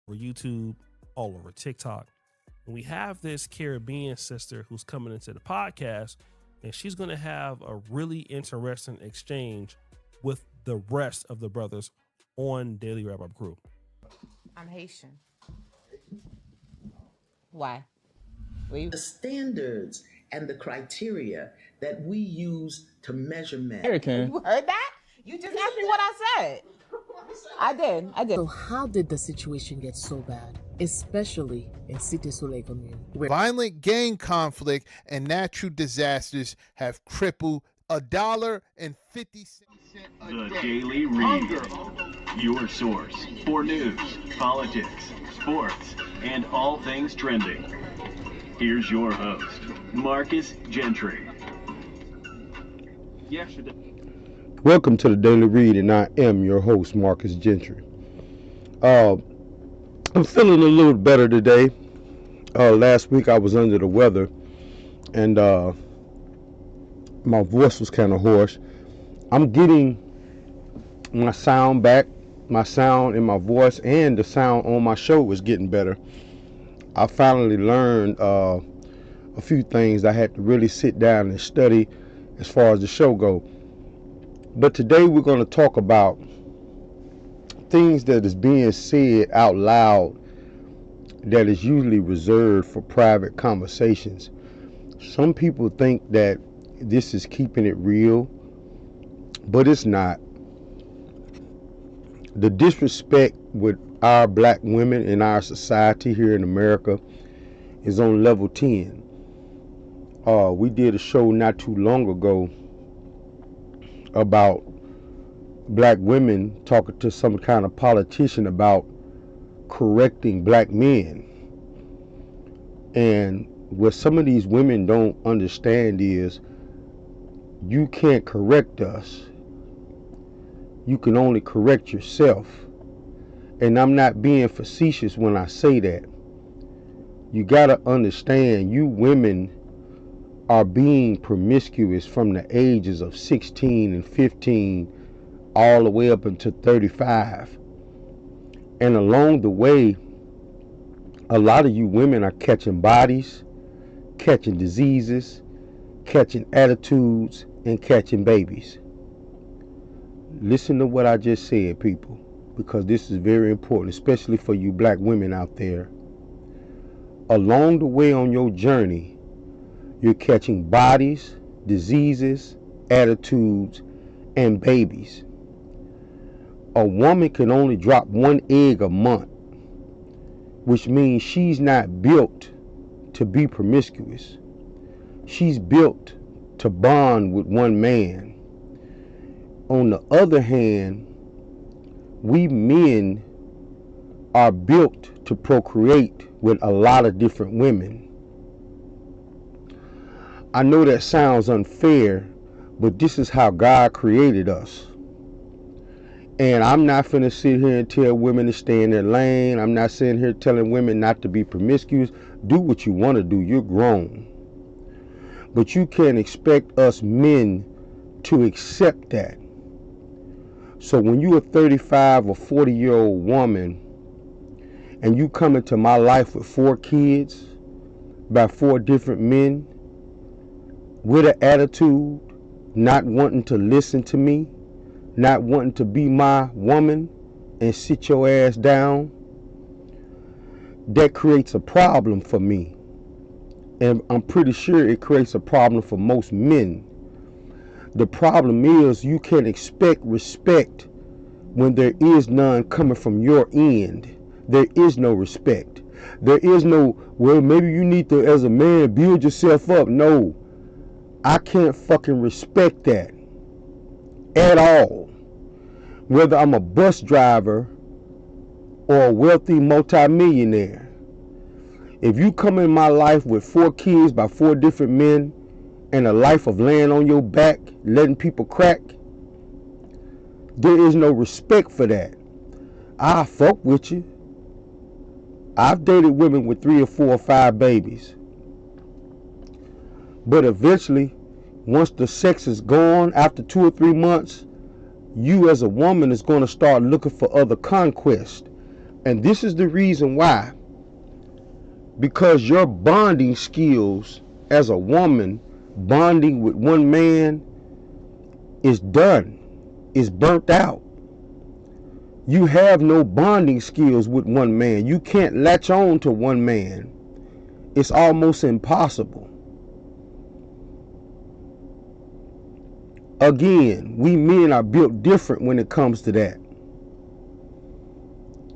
over YouTube, all over TikTok. And we have this Caribbean sister who's coming into the podcast, and she's going to have a really interesting exchange with the rest of the brothers on Daily Wrap Up Crew. I'm Haitian. Why? The standards and the criteria that we use to measure men. You heard that? You just asked me what I said. I did. So how did the situation get so bad, especially in Cité Soleil commune? Violent gang conflict and natural disasters have crippled $1.50. The Daily Read, your source for news, politics, sports, and all things trending. Here's your host, Marcus Gentry. Welcome to the Daily Read, and I am your host, Marcus Gentry. I'm feeling a little better today. Last week I was under the weather, and my voice was kind of hoarse. I'm getting my sound back, my sound in my voice, and the sound on my show is getting better. I finally learned a few things I had to really sit down and study as far as the show goes. But today we're going to talk about things that is being said out loud that is usually reserved for private conversations. Some people think that this is keeping it real, but it's not. The disrespect with our black women in our society here in America is on level 10. We did a show not too long ago about black women talking to some kind of politician about correcting black men. And what some of these women don't understand is you can't correct us. You can only correct yourself. And I'm not being facetious when I say that. You gotta understand, you women are being promiscuous from the ages of 16 and 15 all the way up until 35. And along the way, a lot of you women are catching bodies, catching diseases, catching attitudes, and catching babies. Listen to what I just said, people, because this is very important, especially for you black women out there. Along the way on your journey, you're catching bodies, diseases, attitudes, and babies. A woman can only drop one egg a month, which means she's not built to be promiscuous. She's built to bond with one man. On the other hand, we men are built to procreate with a lot of different women. I know that sounds unfair, but this is how God created us. And I'm not finna sit here and tell women to stay in their lane. I'm not sitting here telling women not to be promiscuous. Do what you want to do. You're grown. But you can't expect us men to accept that. So when you're a 35 or 40-year-old woman and you come into my life with 4 kids by 4 different men with an attitude, not wanting to listen to me, not wanting to be my woman and sit your ass down, that creates a problem for me. And I'm pretty sure it creates a problem for most men. The problem is you can't expect respect when there is none coming from your end. There is no respect. There is no, well, maybe you need to, as a man, build yourself up. No, I can't fucking respect that at all. Whether I'm a bus driver or a wealthy multimillionaire. If you come in my life with 4 kids by 4 different men and a life of laying on your back, letting people crack, there is no respect for that. I fuck with you. I've dated women with 3 or 4 or 5 babies. But eventually, once the sex is gone, after 2 or 3 months, you as a woman is going to start looking for other conquest. And this is the reason why. Because your bonding skills as a woman, bonding with one man, is done, is burnt out. You have no bonding skills with one man. You can't latch on to one man. It's almost impossible. Again, we men are built different when it comes to that.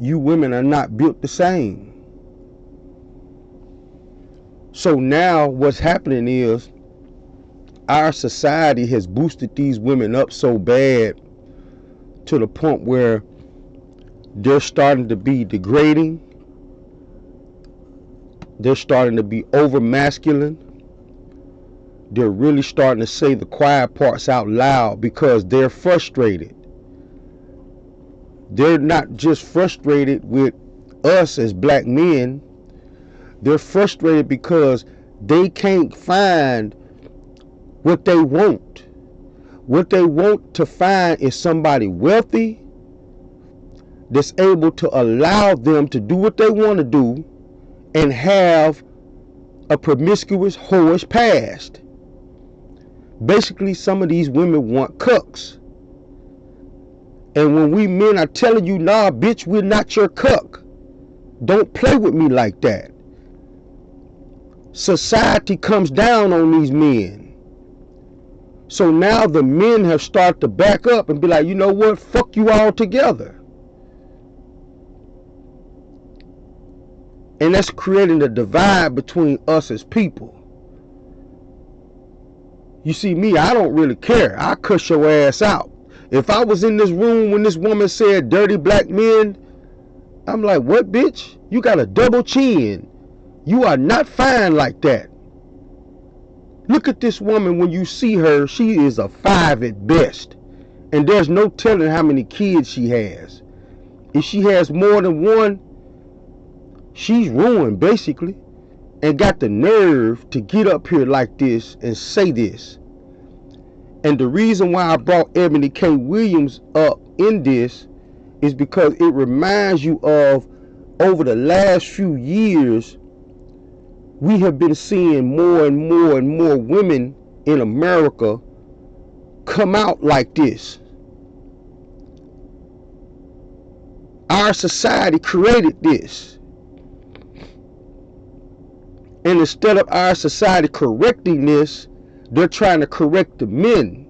You women are not built the same. So now what's happening is our society has boosted these women up so bad to the point where they're starting to be degrading. They're starting to be over masculine. They're really starting to say the quiet parts out loud because they're frustrated. They're not just frustrated with us as black men. They're frustrated because they can't find what they want. What they want to find is somebody wealthy that's able to allow them to do what they want to do and have a promiscuous, whorish past. Basically, some of these women want cucks. And when we men are telling you, nah, bitch, we're not your cuck. Don't play with me like that. Society comes down on these men. So now the men have started to back up and be like, you know what? Fuck you all together. And that's creating a divide between us as people. You see me, I don't really care. I cuss your ass out. If I was in this room when this woman said dirty black men, I'm like, what, bitch? You got a double chin. You are not fine like that. Look at this woman. When you see her, she is a 5 at best. And there's no telling how many kids she has. If she has more than one, she's ruined basically. And got the nerve to get up here like this and say this. And the reason why I brought Ebony K. Williams up in this is because it reminds you of, over the last few years, we have been seeing more and more and more women in America come out like this. Our society created this. And instead of our society correcting this, they're trying to correct the men.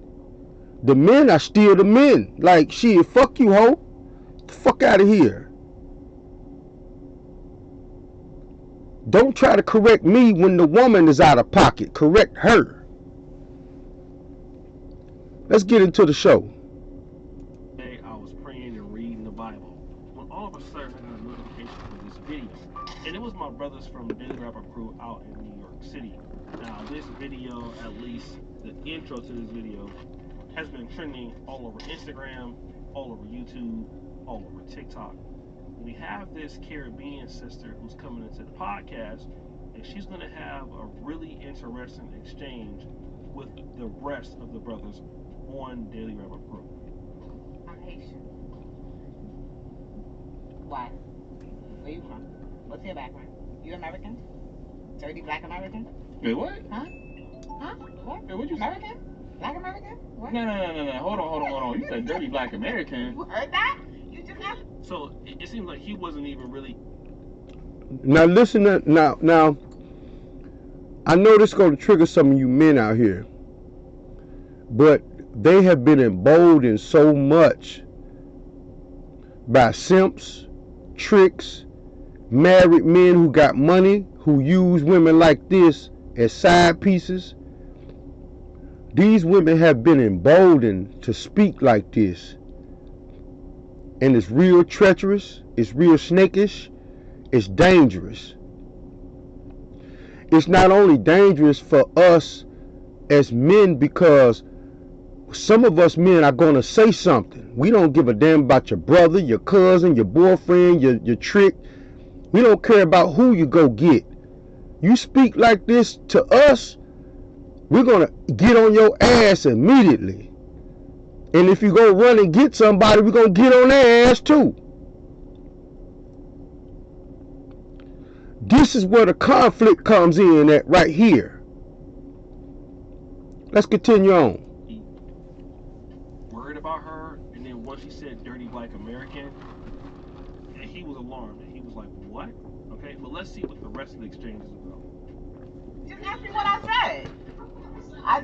The men are still the men. Like, shit, fuck you, hoe. Get the fuck out of here. Don't try to correct me when the woman is out of pocket. Correct her. Let's get into the show. Today I was praying and reading the Bible when all of a sudden I got a notification for this video. And it was my brothers from the Daily Rapper crew out in New York City. Now this video, at least the intro to this video, has been trending all over Instagram, all over YouTube, all over TikTok. We have this Caribbean sister who's coming into the podcast, and she's going to have a really interesting exchange with the rest of the brothers on Daily Rapper crew. I'm Haitian. Why? Where you from? What's your background? You American? Dirty black American? Wait, what? Huh? Huh? What? Wait, what you American? Black American? What? No. Hold on. You said dirty black American. You heard that? You just have. So it seems like he wasn't even really. Now listen to, now I know this is going to trigger some of you men out here, but they have been emboldened so much by simps, tricks, married men who got money, who use women like this as side pieces. These women have been emboldened to speak like this. And it's real treacherous, it's real snakish, it's dangerous. It's not only dangerous for us as men, because some of us men are going to say something. We don't give a damn about your brother, your cousin, your boyfriend, your trick. We don't care about who you go get. You speak like this to us, we're going to get on your ass immediately. And if you go run and get somebody, we're going to get on their ass too. This is where the conflict comes in at right here. Let's continue on. He worried about her, and then once she said dirty black American, and he was alarmed. And he was like, what? Okay, but let's see what the rest of the exchange is about. Just ask me what I said. I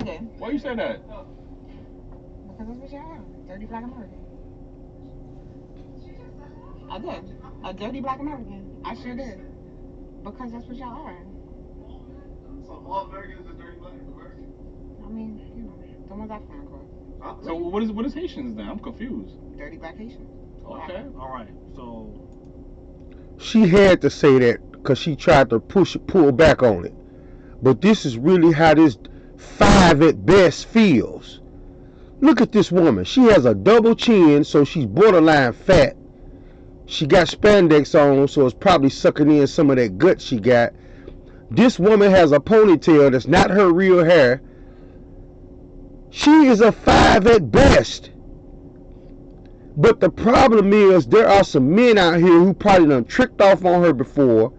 did. Why you say that? Because that's what y'all are. Dirty black American. I did. A dirty black American. I sure did. Because that's what y'all are. So all Americans are dirty black Americans? I mean, you know, the ones I found, course. So what is Haitians then? I'm confused. Dirty black Haitians. Okay. All right, so She had to say that because she tried to pull back on it. But this is really how this 5 at best feels. Look at this woman. She has a double chin, so she's borderline fat. She got spandex on, so it's probably sucking in some of that gut she got. This woman has a ponytail that's not her real hair. She is a 5 at best. But the problem is there are some men out here who probably done tricked off on her before,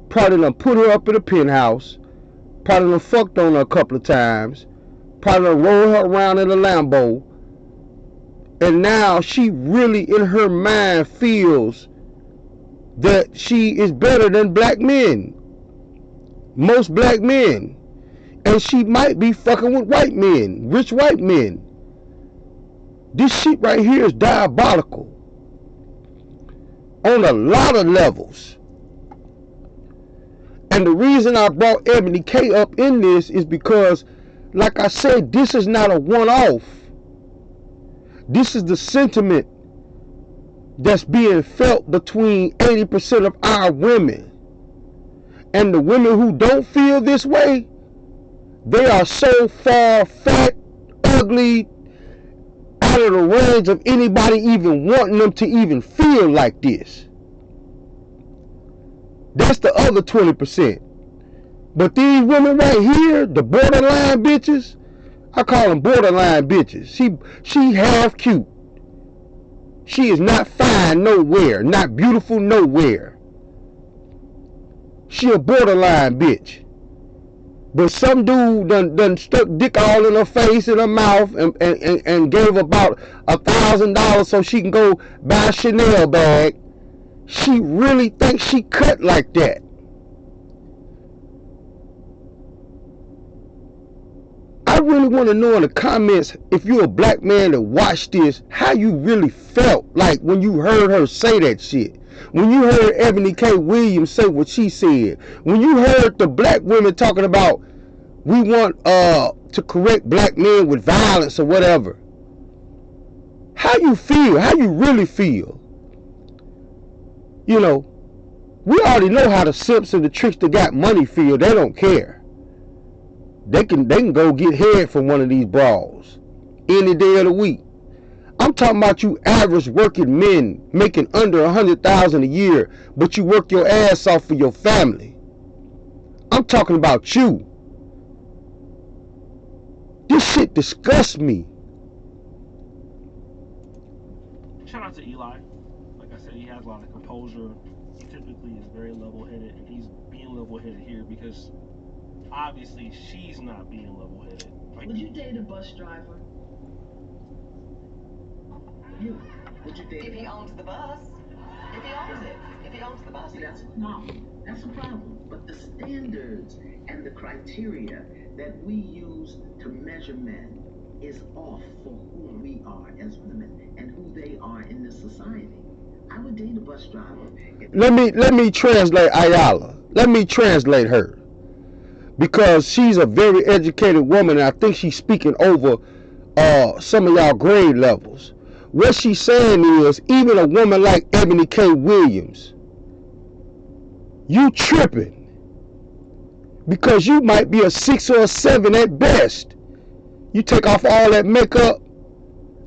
probably done put her up in a penthouse, probably done fucked on her a couple of times, probably done rolled her around in a Lambo, and now she really in her mind feels that she is better than black men, most black men, and she might be fucking with white men, rich white men. This shit right here is diabolical on a lot of levels. And the reason I brought Ebony K up in this is because, like I said, this is not a one-off. This is the sentiment that's being felt between 80% of our women. And the women who don't feel this way, they are so far fat, ugly, out of the range of anybody even wanting them to even feel like this. That's the other 20%. But these women right here, the borderline bitches, I call them borderline bitches. She half cute. She is not fine nowhere, not beautiful nowhere. She a borderline bitch. But some dude done stuck dick all in her face and her mouth and gave about $1,000 so she can go buy a Chanel bag. She really thinks she cut like that. I really want to know in the comments, if you're a black man that watched this, how you really felt like when you heard her say that shit. When you heard Ebony K. Williams say what she said. When you heard the black women talking about we want to correct black men with violence or whatever. How you feel? How you really feel? You know, we already know how the simps and the tricks that got money feel. They don't care. They can go get head from one of these bras any day of the week. I'm talking about you average working men making under $100,000 a year, but you work your ass off for your family. I'm talking about you. This shit disgusts me. shout out to Eli. Like I said, he has a lot of composure. He typically is very level-headed, and he's being level-headed here because obviously she's not being level-headed. Like, Would you date a bus driver? You. Would you date? If he owns the bus. If he owns it. If he owns the bus. See, that's a problem. That's a problem. But the standards and the criteria that we use to measure men is off for who we are as women and who they are in this society. I would date a bus driver. Let me translate Ayala. Let me translate her. Because she's a very educated woman, and I think she's speaking over some of y'all grade levels. What she's saying is, even a woman like Ebony K. Williams, you tripping. Because you might be a 6 or a 7 at best. You take off all that makeup.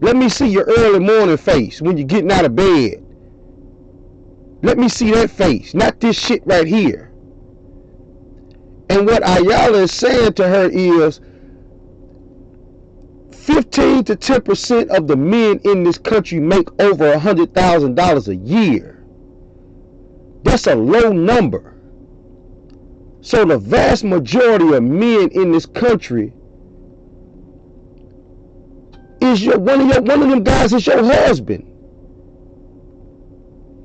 Let me see your early morning face when you're getting out of bed. Let me see that face, not this shit right here. And what Ayala is saying to her is 15 to 10% of the men in this country make over $100,000 a year. That's a low number. So the vast majority of men in this country is one of them guys is your husband.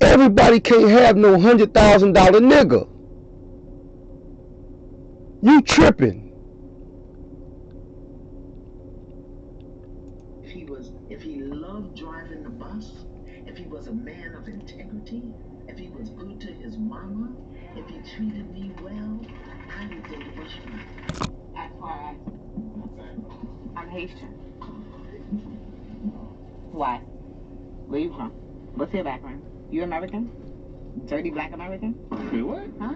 Everybody can't have no $100,000 nigga. You tripping. If he loved driving the bus, if he was a man of integrity, if he was good to his mama, if he treated me well, I would date a Bushman. As far as I'm Haitian. Why? Where you from? What's your background? You American? Dirty black American? Wait, what? Huh?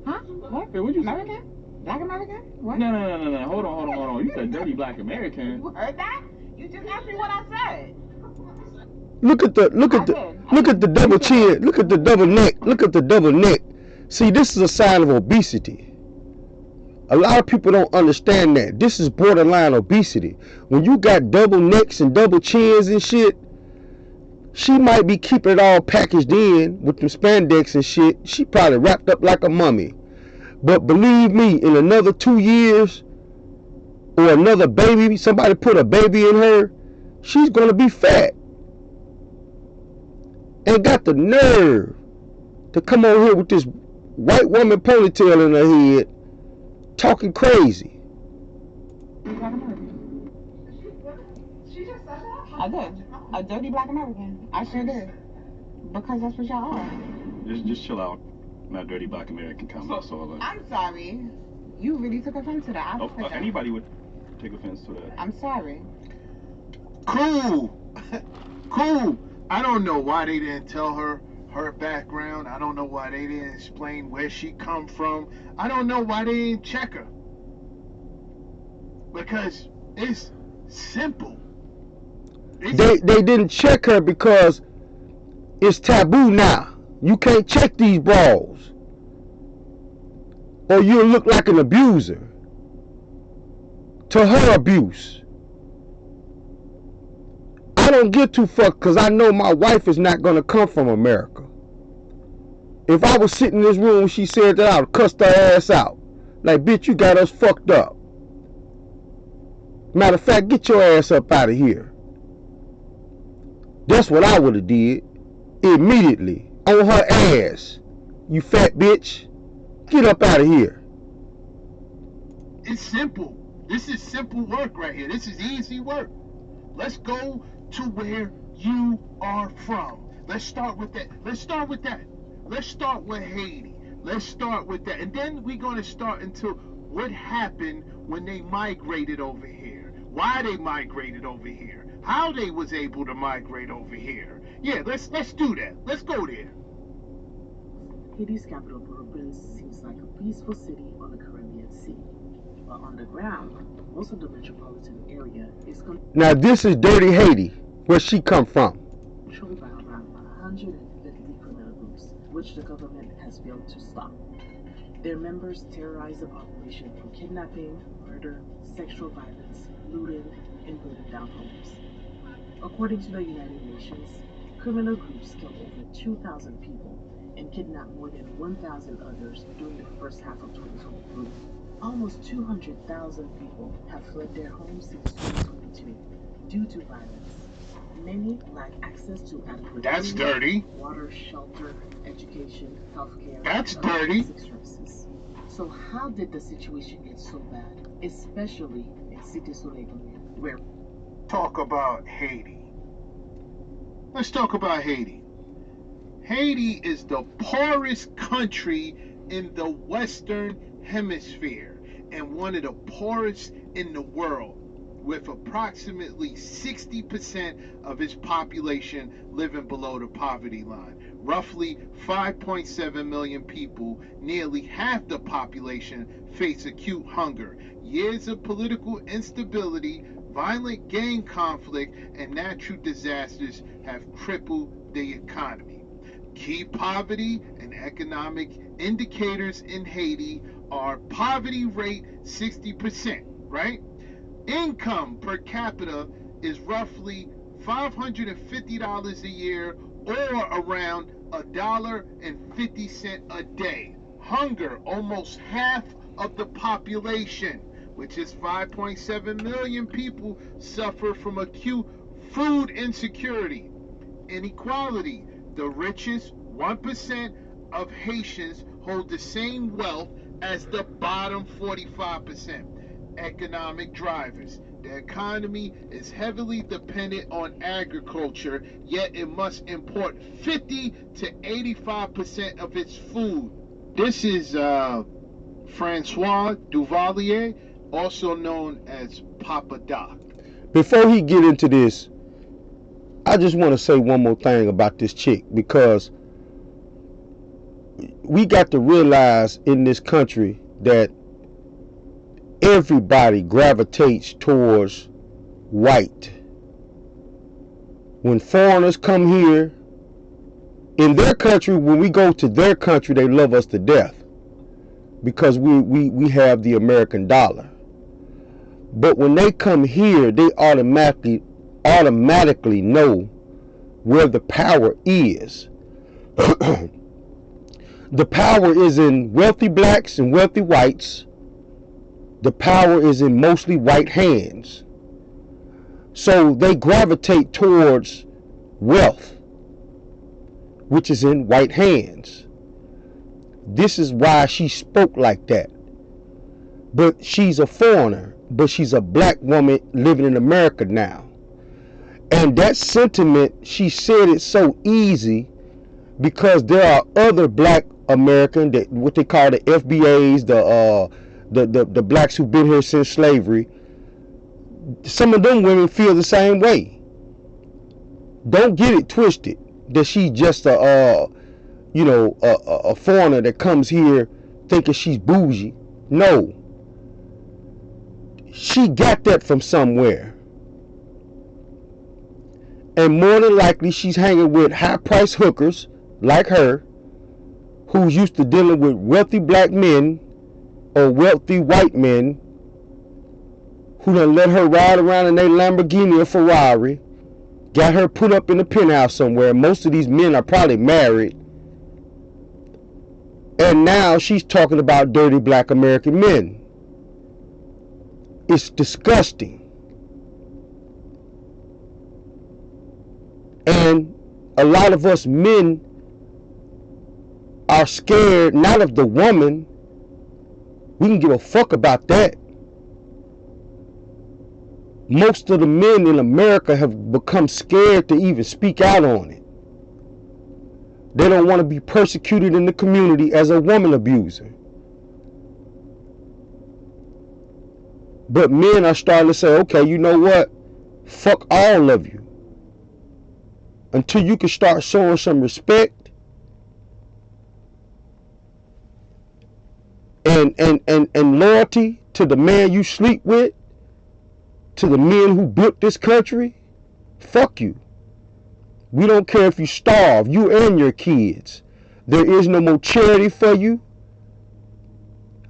Huh? What? Wait, what'd you say? American? Black American? What? No. Hold on. You said dirty black American. You heard that? You just asked me what I said. Look at the double chin. Look at the double neck. Look at the double neck. See, this is a sign of obesity. A lot of people don't understand that. This is borderline obesity. When you got double necks and double chins and shit, she might be keeping it all packaged in with them spandex and shit. She probably wrapped up like a mummy. But believe me, in another 2 years, or another baby, somebody put a baby in her, she's gonna be fat. And got the nerve to come on here with this white woman ponytail in her head, talking crazy. I did. A dirty black American. I sure did. Because that's what y'all are. Just chill out. Not dirty black American comments. I'm sorry. You really took offense to that. Anybody would take offense to that. I'm sorry. Cool. I don't know why they didn't tell her background. I don't know why they didn't explain where she come from. I don't know why they didn't check her. Because it's simple. They didn't check her because it's taboo now. You can't check these bras, or you'll look like an abuser to her abuse. I don't get too fucked because I know my wife is not going to come from America. If I was sitting in this room when she said that, I would cuss her ass out. Like, bitch, you got us fucked up. Matter of fact, get your ass up out of here. That's what I would have did immediately. On her ass. You fat bitch. Get up out of here. It's simple. This is simple work right here. This is easy work. Let's go to where you are from. Let's start with that. Let's start with Haiti. Let's start with that. And then we're going to start into what happened when they migrated over here. Why they migrated over here. How they was able to migrate over here. Yeah, let's do that. Let's go there. Haiti's capital, Port-au-Prince, seems like a peaceful city on the Caribbean Sea. But on the ground, most of the metropolitan area is now this is dirty Haiti, where she come from. Controlled by around 150 criminal groups, which the government has failed to stop. Their members terrorize the population through kidnapping, murder, sexual violence, looting, and burning down homes. According to the United Nations, criminal groups killed over 2,000 people and kidnapped more than 1,000 others during the first half of 2023. Almost 200,000 people have fled their homes since 2022 due to violence. Many lack access to adequate That's food, dirty. water, shelter, education, healthcare, That's and other dirty. basic services. So how did the situation get so bad, especially in Cité Soleil, where Talk about Haiti. Let's talk about Haiti. Haiti is the poorest country in the Western Hemisphere and one of the poorest in the world, with approximately 60% of its population living below the poverty line. Roughly 5.7 million people, nearly half the population, face acute hunger. Years of political instability, violent gang conflict, and natural disasters have crippled the economy. Key poverty and economic indicators in Haiti are poverty rate 60%, right? Income per capita is roughly $550 a year, or around $1.50 a day. Hunger, almost half of the population, which is 5.7 million people, suffer from acute food insecurity. Inequality, the richest 1% of Haitians hold the same wealth as the bottom 45%. Economic drivers. The economy is heavily dependent on agriculture, yet it must import 50 to 85% of its food. This is Francois Duvalier, also known as Papa Doc. Before he get into this, I just want to say one more thing about this chick, because we got to realize in this country that everybody gravitates towards white. When foreigners come here, in their country, when we go to their country, they love us to death because we have the American dollar. But when they come here, they automatically know where the power is. The power is in wealthy blacks and wealthy whites. The power is in mostly white hands. So they gravitate towards wealth, which is in white hands. This is why she spoke like that. But she's a foreigner, but she's a black woman living in America now. And that sentiment, she said it so easy because there are other black American, that what they call the FBAs, the blacks who've been here since slavery. Some of them women feel the same way. Don't get it twisted that she's just a foreigner that comes here thinking she's bougie. No. She got that from somewhere. And more than likely she's hanging with high-priced hookers like her, who's used to dealing with wealthy black men or wealthy white men who done let her ride around in their Lamborghini or Ferrari, got her put up in a penthouse somewhere. Most of these men are probably married. And now she's talking about dirty black American men. It's disgusting. And a lot of us men are scared not of the woman. We can give a fuck about that. Most of the men in America have become scared to even speak out on it. They don't want to be persecuted in the community as a woman abuser. But men are starting to say, okay, you know what? Fuck all of you. Until you can start showing some respect and loyalty to the man you sleep with, to the men who built this country, fuck you. We don't care if you starve, you and your kids. There is no more charity for you.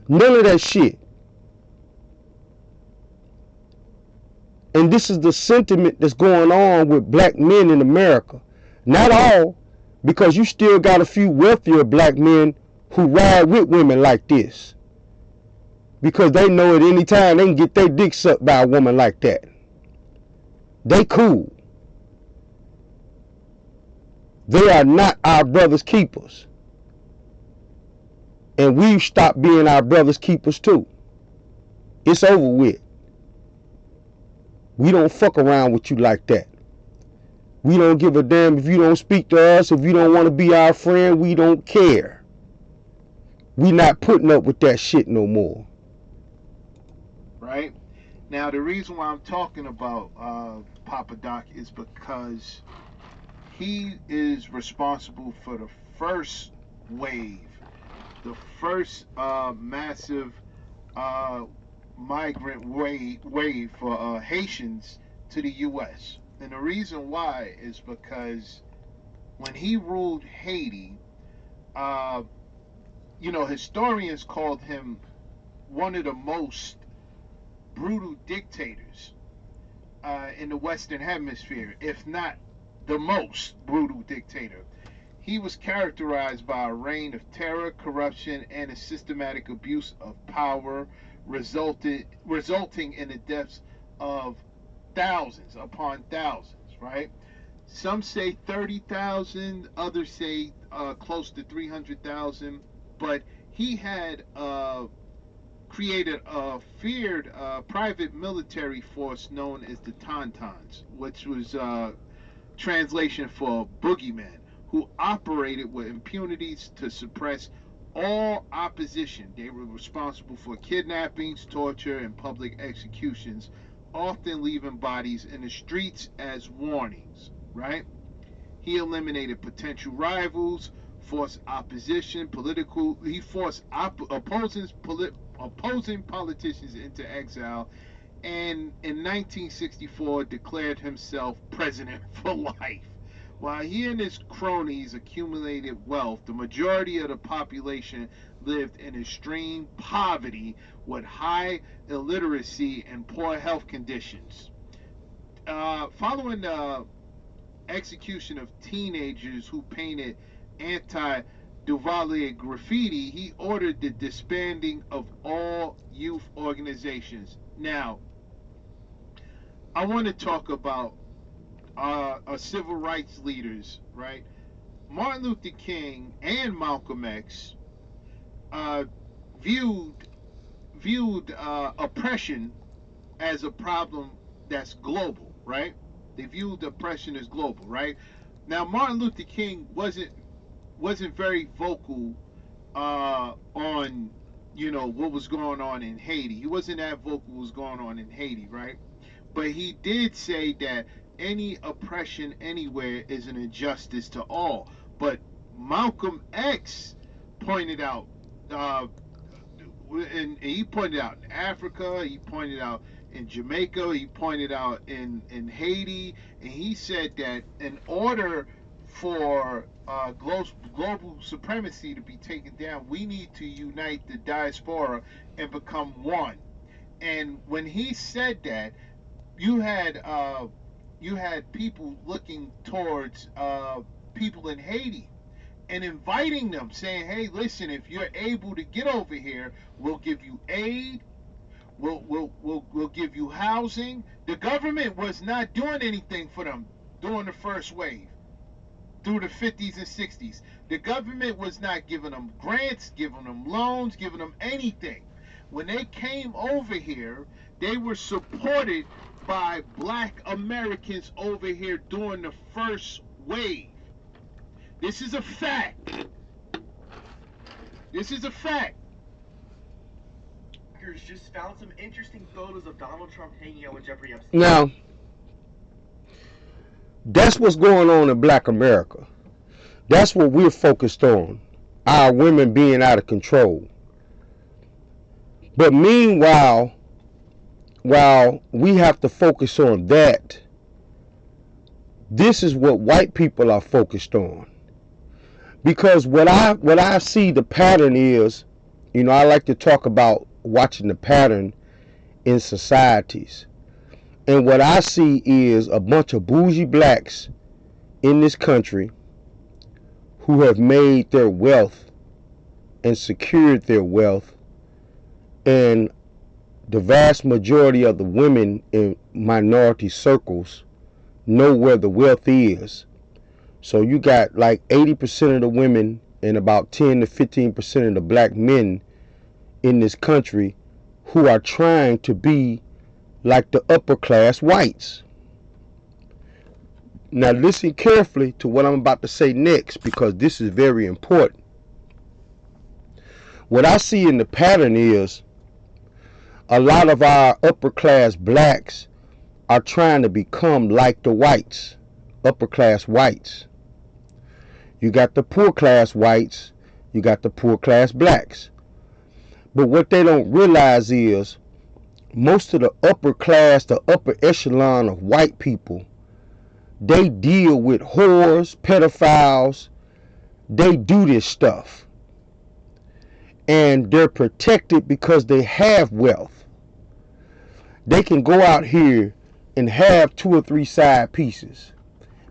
None of that shit. And this is the sentiment that's going on with black men in America. Not all, because you still got a few wealthier black men who ride with women like this. Because they know at any time they can get their dick sucked by a woman like that. They cool. They are not our brother's keepers. And we've stopped being our brother's keepers too. It's over with. We don't fuck around with you like that. We don't give a damn if you don't speak to us, if you don't want to be our friend, we don't care. We not putting up with that shit no more. Right? Now, the reason why I'm talking about Papa Doc is because he is responsible for the first wave, the first massive migrant wave for Haitians to the U.S. And the reason why is because when he ruled Haiti, historians called him one of the most brutal dictators in the Western Hemisphere, if not the most brutal dictator. He was characterized by a reign of terror, corruption, and a systematic abuse of power, resulting in the deaths of thousands upon thousands, right? Some say 30,000, others say close to 300,000, but he had created a feared private military force known as the Tauntauns, which was translation for boogeymen, who operated with impunities to suppress all opposition. They were responsible for kidnappings, torture, and public executions, often leaving bodies in the streets as warnings, right? He eliminated potential rivals, forced opposition, he forced opposing politicians into exile, and in 1964 declared himself president for life. While he and his cronies accumulated wealth, the majority of the population lived in extreme poverty with high illiteracy and poor health conditions. Following the execution of teenagers who painted anti-Duvalier graffiti, he ordered the disbanding of all youth organizations. Now, I want to talk about civil rights leaders, right? Martin Luther King and Malcolm X viewed oppression as a problem that's global, right? They viewed oppression as global, right? Now, Martin Luther King wasn't very vocal on what was going on in Haiti. He wasn't that vocal what was going on in Haiti, right? But he did say that any oppression anywhere is an injustice to all. But Malcolm X pointed out, and he pointed out in Africa, he pointed out in Jamaica, he pointed out in Haiti, and he said that in order for global supremacy to be taken down, we need to unite the diaspora and become one. And when he said that, you had people looking towards people in Haiti and inviting them, saying, "Hey, listen, if you're able to get over here, we'll give you aid, we'll give you housing." The government was not doing anything for them during the first wave, through the 50s and 60s. The government was not giving them grants, giving them loans, giving them anything. When they came over here, they were supported by black Americans over here during the first wave. This is a fact. This is a fact. Just found some interesting photos of Donald Trump hanging out with Jeffrey Epstein. Now, that's what's going on in black America. That's what we're focused on. Our women being out of control. But meanwhile, while we have to focus on that, this is what white people are focused on. Because what I see the pattern is, I like to talk about watching the pattern in societies. And what I see is a bunch of bougie blacks in this country who have made their wealth and secured their wealth, and the vast majority of the women in minority circles know where the wealth is. So you got like 80% of the women and about 10 to 15% of the black men in this country who are trying to be like the upper class whites. Now listen carefully to what I'm about to say next, because this is very important. What I see in the pattern is a lot of our upper class blacks are trying to become like the whites, upper class whites. You got the poor class whites, you got the poor class blacks. But what they don't realize is most of the upper class, the upper echelon of white people, they deal with whores, pedophiles. They do this stuff. And they're protected because they have wealth. They can go out here and have 2 or 3 side pieces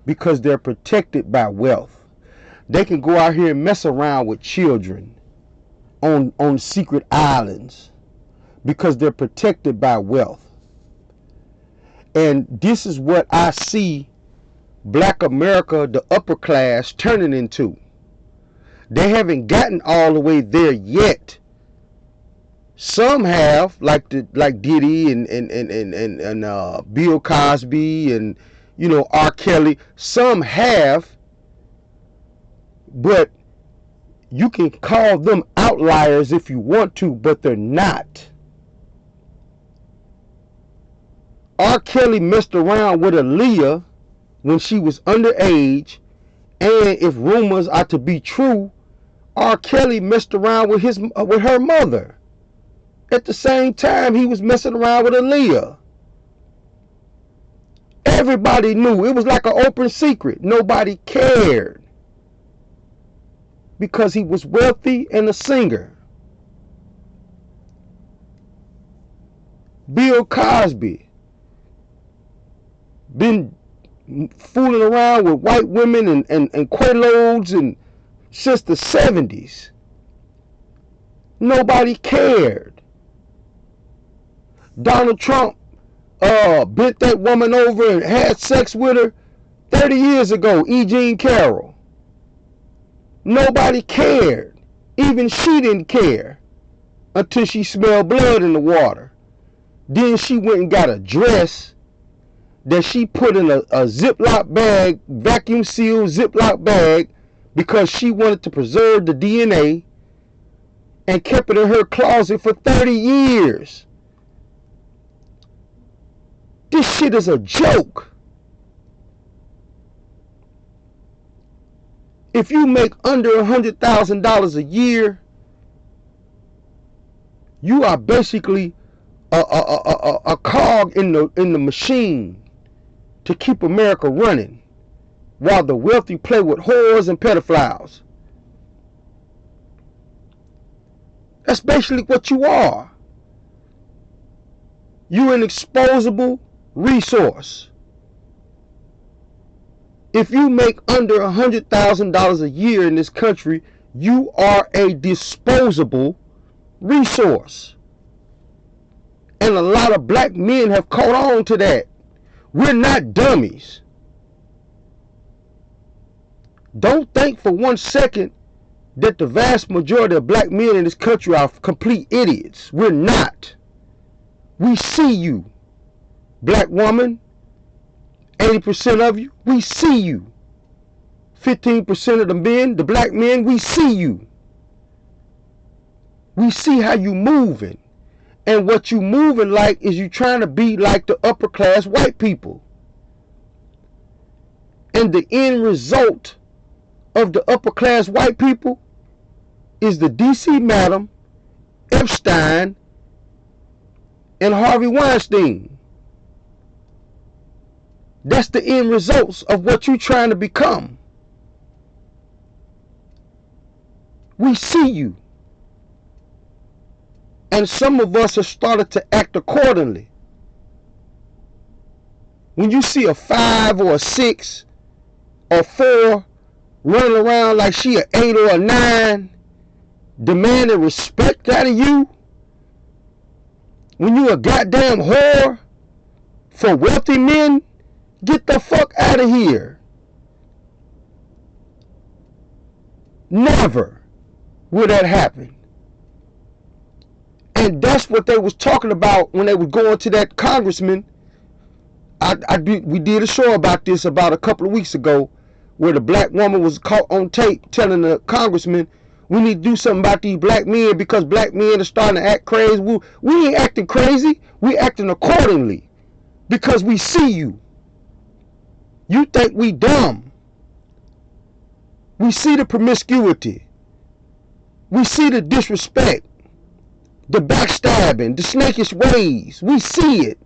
because they're protected by wealth. They can go out here and mess around with children on secret islands because they're protected by wealth. And this is what I see Black America, the upper class, turning into. They haven't gotten all the way there yet. Some have, like Diddy and Bill Cosby and R. Kelly. Some have, but you can call them outliers if you want to, but they're not. R. Kelly messed around with Aaliyah when she was underage, and if rumors are to be true, R. Kelly messed around with her mother. At the same time, he was messing around with Aaliyah. Everybody knew. It was like an open secret. Nobody cared because he was wealthy and a singer. Bill Cosby been fooling around with white women and Quaaludes and since the 70s. Nobody cared. Donald Trump bent that woman over and had sex with her 30 years ago, E. Jean Carroll. Nobody cared. Even she didn't care until she smelled blood in the water. Then she went and got a dress that she put in a Ziploc bag, vacuum sealed Ziploc bag, because she wanted to preserve the DNA, and kept it in her closet for 30 years. This shit is a joke. If you make under $100,000 a year, you are basically a cog in the machine to keep America running, while the wealthy play with whores and pedophiles. That's basically what you are. You're an exposable resource. If you make under $100,000 a year in this country, you are a disposable resource. And a lot of black men have caught on to that. We're not dummies. Don't think for 1 second that the vast majority of black men in this country are complete idiots. We're not. We see you, black woman. 80% of you, we see you. 15% of the men, the black men, we see you. We see how you moving. And what you moving like is you trying to be like the upper class white people. And the end result of the upper class white people is the DC Madam, Epstein, and Harvey Weinstein. That's the end results of what you're trying to become. We see you. And some of us have started to act accordingly. When you see a 5 or a 6 or 4 running around like she an 8 or a 9, demanding respect out of you, when you a goddamn whore for wealthy men, get the fuck out of here. Never will that happen. And that's what they was talking about when they were going to that congressman. We did a show about this about a couple of weeks ago, where the black woman was caught on tape telling the congressman, we need to do something about these black men because black men are starting to act crazy. We ain't acting crazy. We acting accordingly because we see you. You think we dumb. We see the promiscuity. We see the disrespect, the backstabbing, the snakish ways. We see it.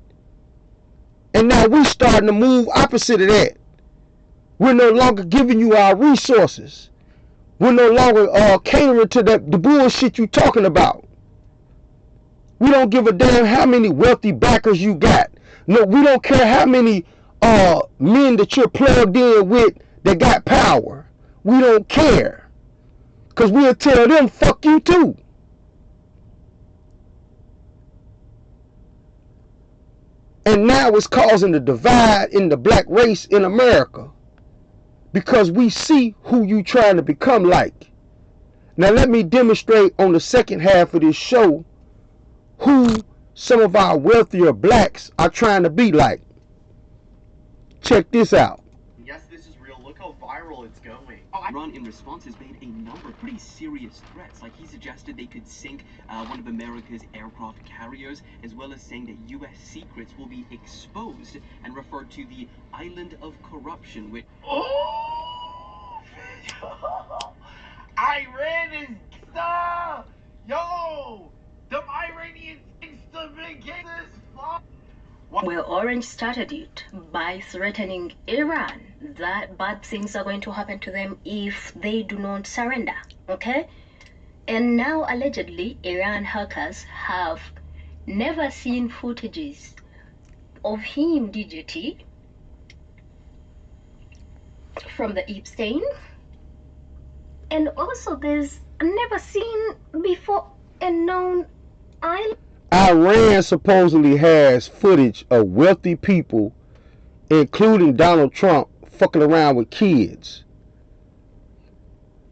And now we're starting to move opposite of that. We're no longer giving you our resources. We're no longer catering to the bullshit you talking about. We don't give a damn how many wealthy backers you got. No, we don't care how many men that you're plugged in with that got power. we don't care. Because we'll tell them, fuck you too. And now it's causing the divide in the black race in America. Because we see who you trying to become like. Now let me demonstrate on the second half of this show who some of our wealthier blacks are trying to be like. Check this out. Yes, this is real. Look how viral it's going. Iran, in response, has made a number of pretty serious threats. Like, he suggested they could sink one of America's aircraft carriers, as well as saying that U.S. secrets will be exposed, and referred to the island of corruption, which... Oh! Iran is gangsta! Yo! The Iranian gangsta big gangsters! Fuck! Well, Orange started it by threatening Iran that bad things are going to happen to them if they do not surrender, okay? And now, allegedly, Iran hackers have never seen footages of him, DJT, from the Epstein. And also, there's never seen before a known island. Iran supposedly has footage of wealthy people, including Donald Trump, fucking around with kids.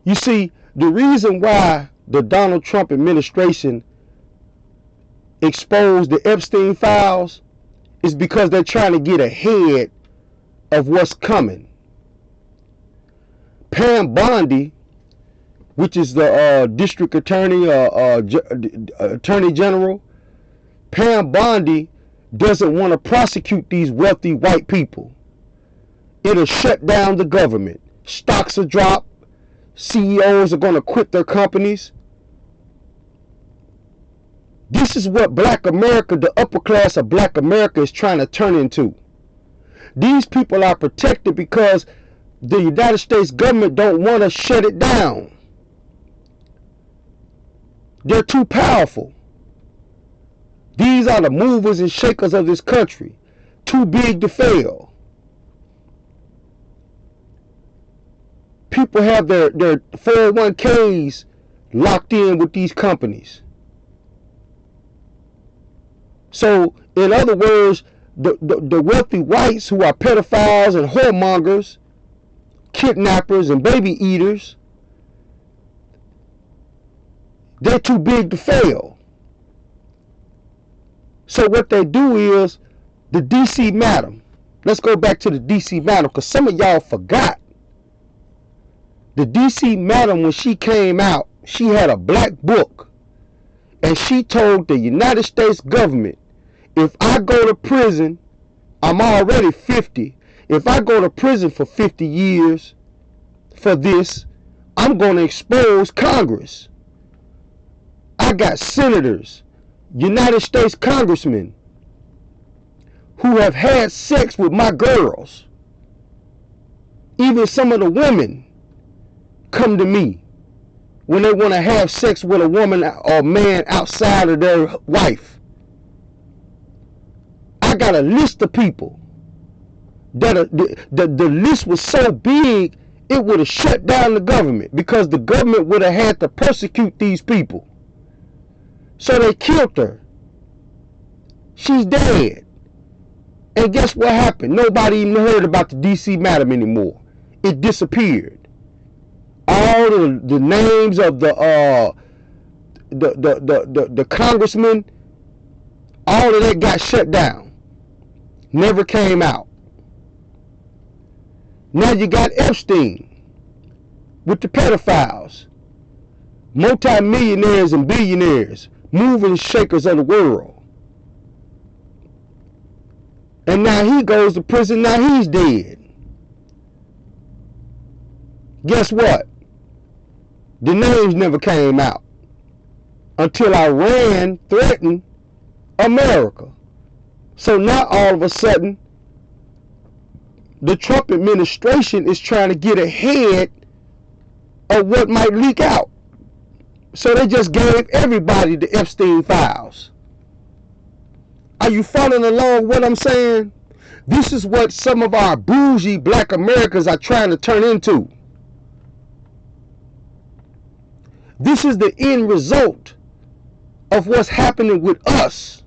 You see, the reason why the Donald Trump administration exposed the Epstein files is because they're trying to get ahead of what's coming. Pam Bondi, which is the district attorney, attorney general, Pam Bondi doesn't want to prosecute these wealthy white people. It'll shut down the government. Stocks will drop. CEOs are going to quit their companies. This is what black America, the upper class of black America, is trying to turn into. These people are protected because the United States government don't want to shut it down. They're too powerful. These are the movers and shakers of this country. Too big to fail. People have their 401ks locked in with these companies. So, in other words, the wealthy whites who are pedophiles and whoremongers, kidnappers and baby eaters, they're too big to fail. So what they do is, the DC madam, let's go back to the DC madam, because some of y'all forgot. The DC madam, when she came out, she had a black book, and she told the United States government, if I go to prison, I'm already 50. If I go to prison for 50 years for this, I'm going to expose Congress. I got senators, United States congressmen who have had sex with my girls. Even some of the women come to me when they want to have sex with a woman or man outside of their wife. I got a list of people that the list was so big it would have shut down the government, because the government would have had to persecute these people. So they killed her. She's dead. And guess what happened? Nobody even heard about the DC madam anymore. It disappeared. All the names of the congressmen, all of that got shut down. Never came out. Now you got Epstein with the pedophiles, multi-millionaires and billionaires, moving shakers of the world. And now he goes to prison, now he's dead. Guess what? The names never came out until Iran threatened America. So now all of a sudden, the Trump administration is trying to get ahead of what might leak out. So they just gave everybody the Epstein files. Are you following along what I'm saying? This is what some of our bougie black Americans are trying to turn into. This is the end result of what's happening with us.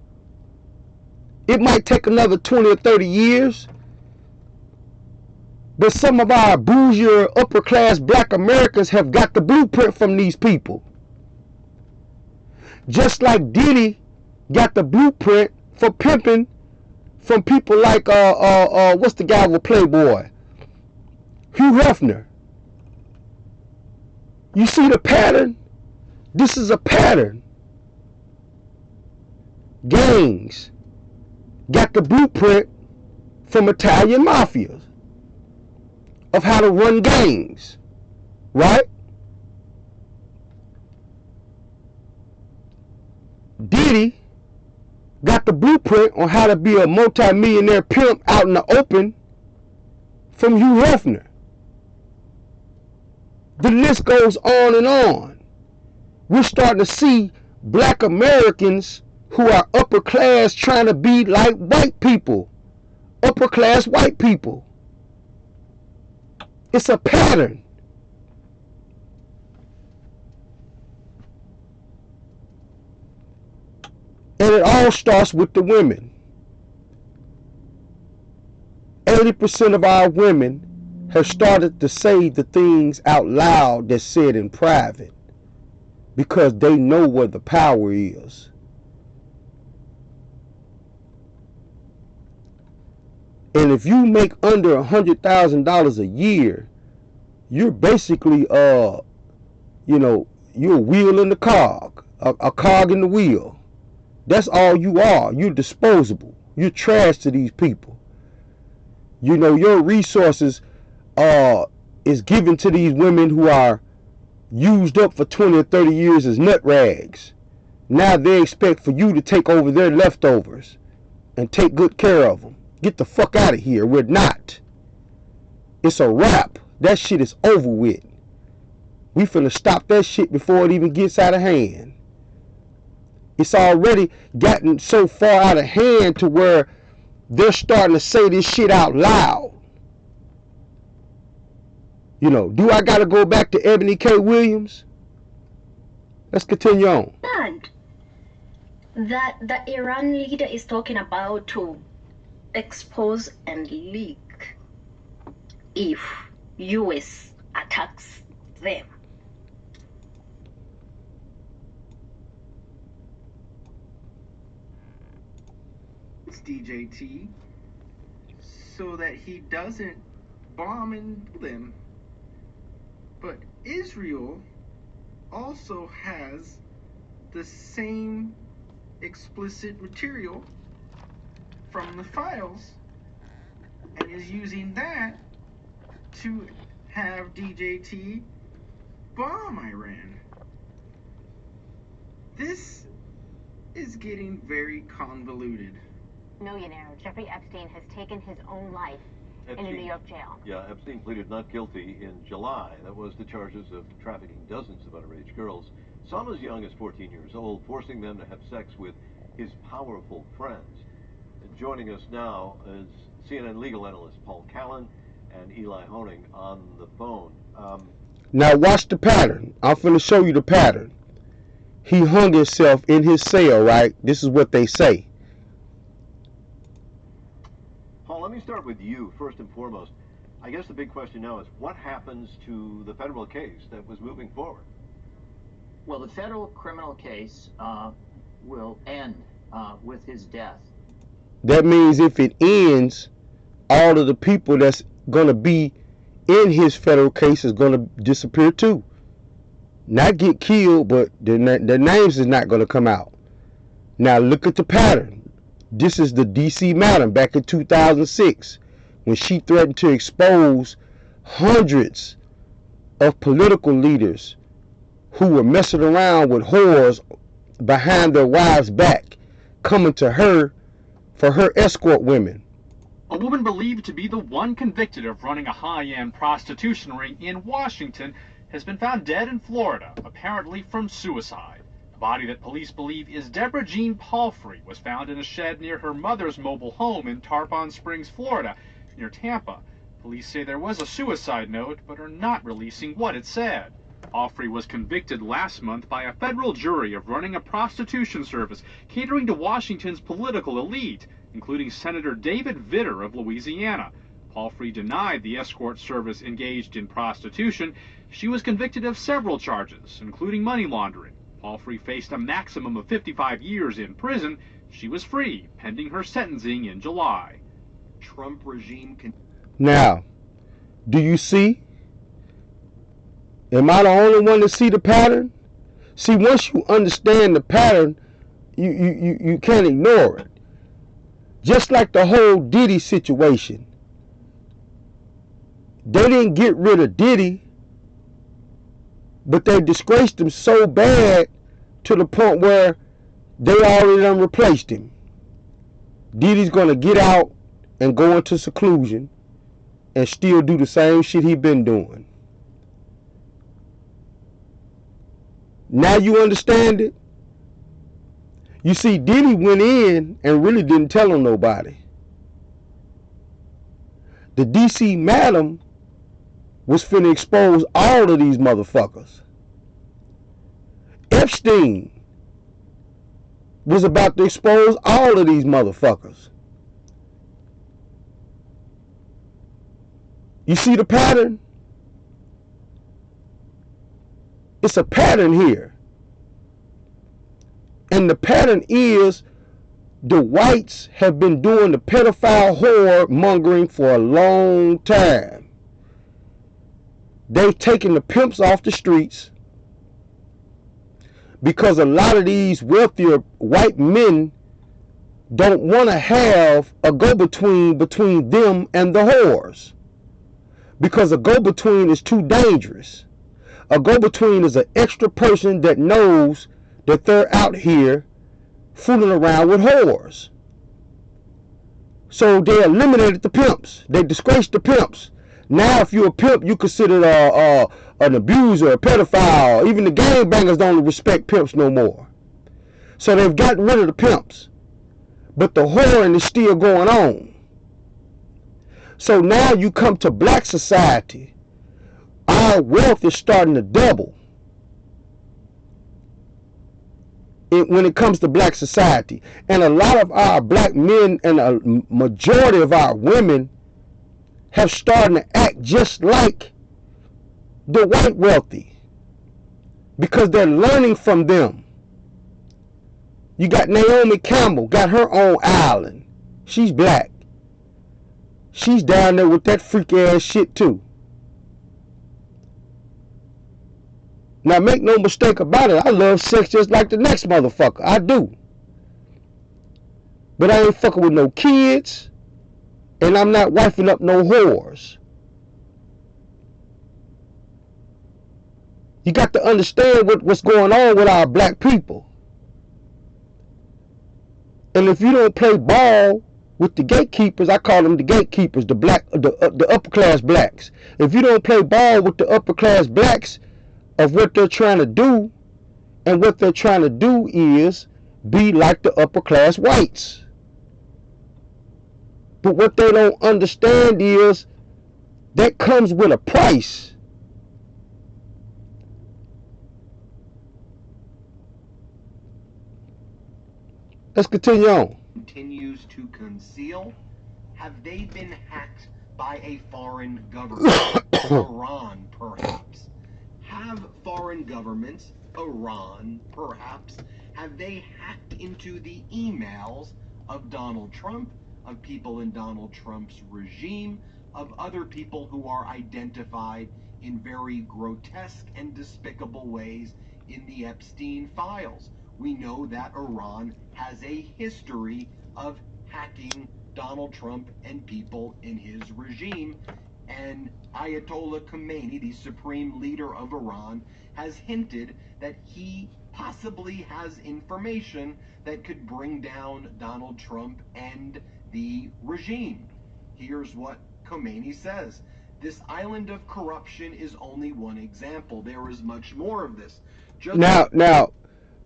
It might take another 20 or 30 years, but some of our bourgeois upper class black Americans have got the blueprint from these people. Just like Diddy got the blueprint for pimping from people like what's the guy with Playboy? Hugh Hefner. You see the pattern? This is a pattern. Gangs got the blueprint from Italian mafias of how to run gangs, right? Diddy got the blueprint on how to be a multi-millionaire pimp out in the open from Hugh Hefner. The list goes on and on. We're starting to see black Americans who are upper class trying to be like white people. Upper class white people. It's a pattern. And it all starts with the women. 80% of our women have started to say the things out loud that's said in private because they know where the power is. And if you make under $100,000 a year, you're basically, you're a wheel in the cog, a cog in the wheel. That's all you are. You're disposable. You're trash to these people. You know, your resources is given to these women who are used up for 20 or 30 years as nut rags. Now they expect for you to take over their leftovers and take good care of them. Get the fuck out of here. We're not. It's a wrap. That shit is over with. We finna stop that shit before it even gets out of hand. It's already gotten so far out of hand to where they're starting to say this shit out loud. You know, do I gotta go back to Ebony K. Williams? Let's continue on. And that the Iran leader is talking about to expose and leak if US attacks them. It's DJT so that he doesn't bomb and kill them. But Israel also has the same explicit material from the files and is using that to have DJT bomb Iran. This is getting very convoluted. Millionaire Jeffrey Epstein has taken his own life in a New York jail. Yeah, Epstein pleaded not guilty in July. That was the charges of trafficking dozens of underage girls, some as young as 14 years old, forcing them to have sex with his powerful friends. And joining us now is CNN legal analyst Paul Callan and Eli Honig on the phone. Now watch the pattern. I'm finna show you the pattern. He hung himself in his cell, right? This is what they say. Paul, let me start with you first and foremost. I guess the big question now is what happens to the federal case that was moving forward? Well, the federal criminal case will end with his death. That means if it ends, all of the people that's going to be in his federal case is going to disappear too. Not get killed, but their names is not going to come out. Now look at the pattern. This is the D.C. Madam back in 2006 when she threatened to expose hundreds of political leaders who were messing around with whores behind their wives' back, coming to her for her escort women. A woman believed to be the one convicted of running a high-end prostitution ring in Washington has been found dead in Florida, apparently from suicide. The body that police believe is Deborah Jean Palfrey was found in a shed near her mother's mobile home in Tarpon Springs, Florida, near Tampa. Police say there was a suicide note, but are not releasing what it said. Palfrey was convicted last month by a federal jury of running a prostitution service catering to Washington's political elite, including Senator David Vitter of Louisiana. Palfrey denied the escort service engaged in prostitution. She was convicted of several charges, including money laundering. Palfrey faced a maximum of 55 years in prison. She was free, pending her sentencing in July. Trump regime Now, do you see? Am I the only one to see the pattern? See, once you understand the pattern, you can't ignore it. Just like the whole Diddy situation. They didn't get rid of Diddy, but they disgraced him so bad to the point where they already done replaced him. Diddy's going to get out and go into seclusion and still do the same shit he been doing. Now you understand it? You see, Diddy went in and really didn't tell on nobody. The DC madam was finna expose all of these motherfuckers. Epstein was about to expose all of these motherfuckers. You see the pattern? It's a pattern here. And the pattern is the whites have been doing the pedophile whore mongering for a long time. They've taken the pimps off the streets because a lot of these wealthier white men don't want to have a go-between between them and the whores, because a go-between is too dangerous. A go-between is an extra person that knows that they're out here fooling around with whores. So they eliminated the pimps. They disgraced the pimps. Now if you're a pimp, you considered an abuser, a pedophile. Even the gangbangers don't respect pimps no more. So they've gotten rid of the pimps. But the whoring is still going on. So now you come to black society. Our wealth is starting to double when it comes to black society. And a lot of our black men and a majority of our women have started to act just like the white wealthy, because they're learning from them. You got Naomi Campbell, got her own island. She's black. She's down there with that freak ass shit too. Now make no mistake about it, I love sex just like the next motherfucker. I do. But I ain't fucking with no kids, and I'm not wifing up no whores. You got to understand what's going on with our black people. And if you don't play ball with the gatekeepers, I call them the gatekeepers, the upper class blacks. If you don't play ball with the upper class blacks of what they're trying to do, and what they're trying to do is be like the upper class whites. But what they don't understand is that comes with a price. Let's continue on. Continues to conceal. Have they been hacked by a foreign government? Iran, perhaps. Have foreign governments, Iran, perhaps, have they hacked into the emails of Donald Trump, of people in Donald Trump's regime, of other people who are identified in very grotesque and despicable ways in the Epstein files? We know that Iran has a history of hacking Donald Trump and people in his regime. And Ayatollah Khomeini, the supreme leader of Iran, has hinted that he possibly has information that could bring down Donald Trump and the regime. Here's what Khomeini says. This island of corruption is only one example. There is much more of this. Now,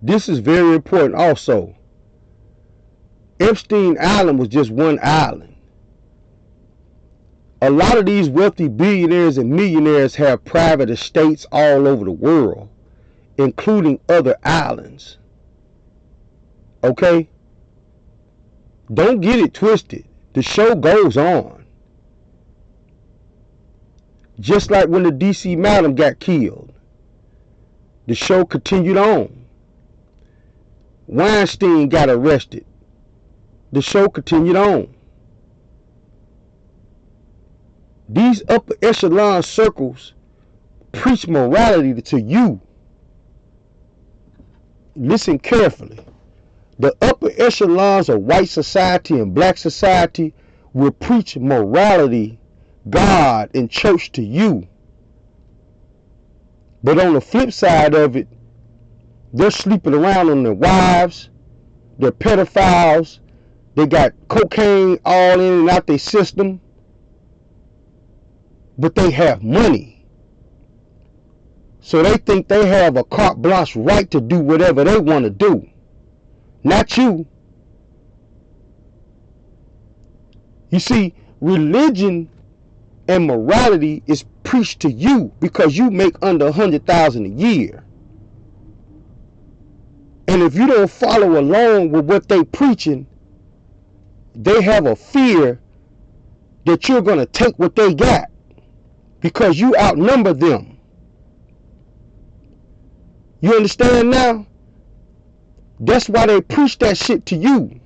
this is very important also. Epstein Island was just one island. A lot of these wealthy billionaires and millionaires have private estates all over the world, including other islands. Okay? Don't get it twisted. The show goes on. Just like when the DC madam got killed, the show continued on. Weinstein got arrested. The show continued on. These upper echelon circles preach morality to you. Listen carefully. The upper echelons of white society and black society will preach morality, God, and church to you. But on the flip side of it, they're sleeping around on their wives, they're pedophiles, they got cocaine all in and out their system, but they have money. So they think they have a carte blanche right to do whatever they want to do. Not you. You see, religion and morality is preached to you because you make under $100,000 a year. And if you don't follow along with what they preaching, they have a fear that you're going to take what they got because you outnumber them. You understand now? That's why they preach that shit to you.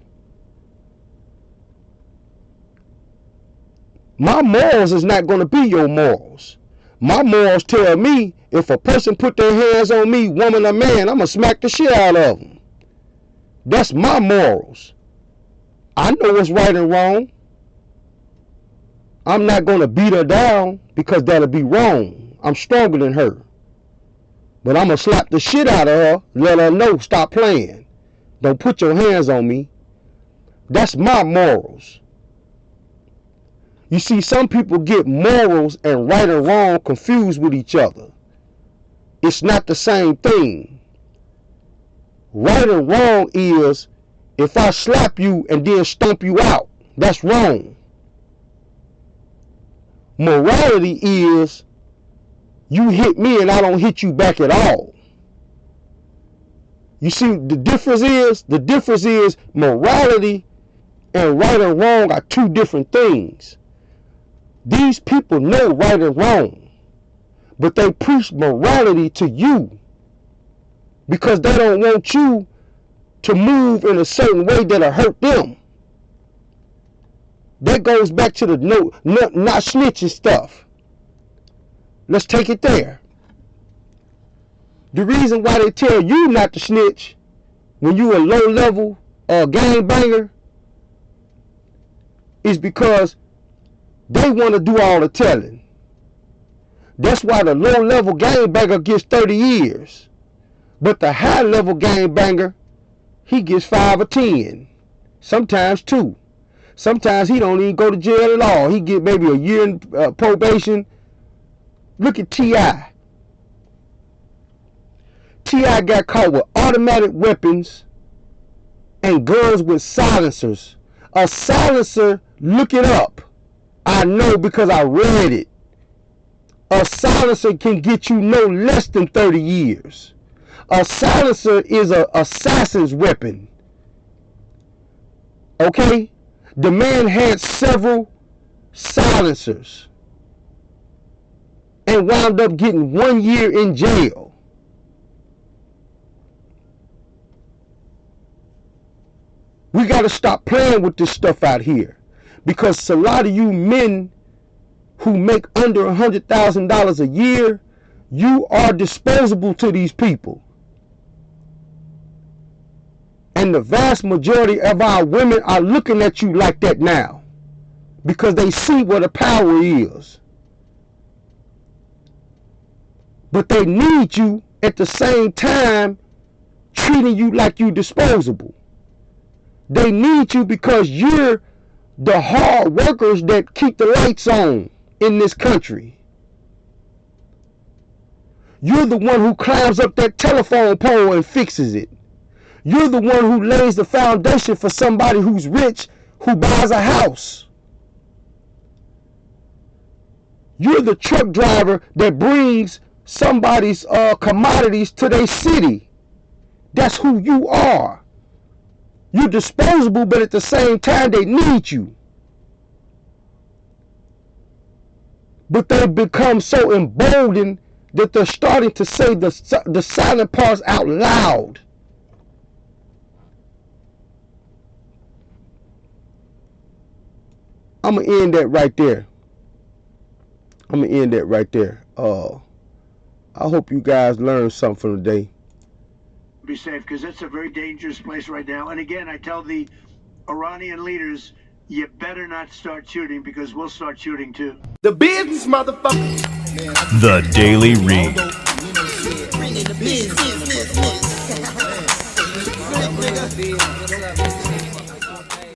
My morals is not going to be your morals. My morals tell me if a person put their hands on me, woman or man, I'm going to smack the shit out of them. That's my morals. I know what's right and wrong. I'm not going to beat her down because that'll be wrong. I'm stronger than her. But I'm going to slap the shit out of her, let her know, stop playing. Don't put your hands on me. That's my morals. You see, some people get morals and right and wrong confused with each other. It's not the same thing. Right and wrong is if I slap you and then stomp you out. That's wrong. Morality is you hit me and I don't hit you back at all. You see, the difference is morality and right and wrong are two different things. These people know right and wrong, but they preach morality to you because they don't want you to move in a certain way that'll hurt them. That goes back to the not snitching stuff. Let's take it there. The reason why they tell you not to snitch when you a low-level gangbanger is because they want to do all the telling. That's why the low-level gangbanger gets 30 years. But the high-level gangbanger, he gets 5 or 10. Sometimes 2. Sometimes he don't even go to jail at all. He get maybe a year in probation. Look at T.I. T.I. got caught with automatic weapons and guns with silencers. A silencer, look it up. I know because I read it. A silencer can get you no less than 30 years. A silencer is an assassin's weapon. Okay? The man had several silencers and wound up getting 1 year in jail. We got to stop playing with this stuff out here because a lot of you men who make under $100,000 a year, you are disposable to these people. And the vast majority of our women are looking at you like that now because they see what the power is. But they need you at the same time treating you like you disposable. They need you because you're the hard workers that keep the lights on in this country. You're the one who climbs up that telephone pole and fixes it. You're the one who lays the foundation for somebody who's rich who buys a house. You're the truck driver that brings somebody's commodities to their city. That's who you are. You're disposable, but at the same time, they need you. But they've become so emboldened that they're starting to say the silent parts out loud. I'm going to end that right there. I hope you guys learned something from today. Be safe, because it's a very dangerous place right now. And again, I tell the Iranian leaders, you better not start shooting, because we'll start shooting too. The business, motherfucker. The Daily Read. Bring in the business.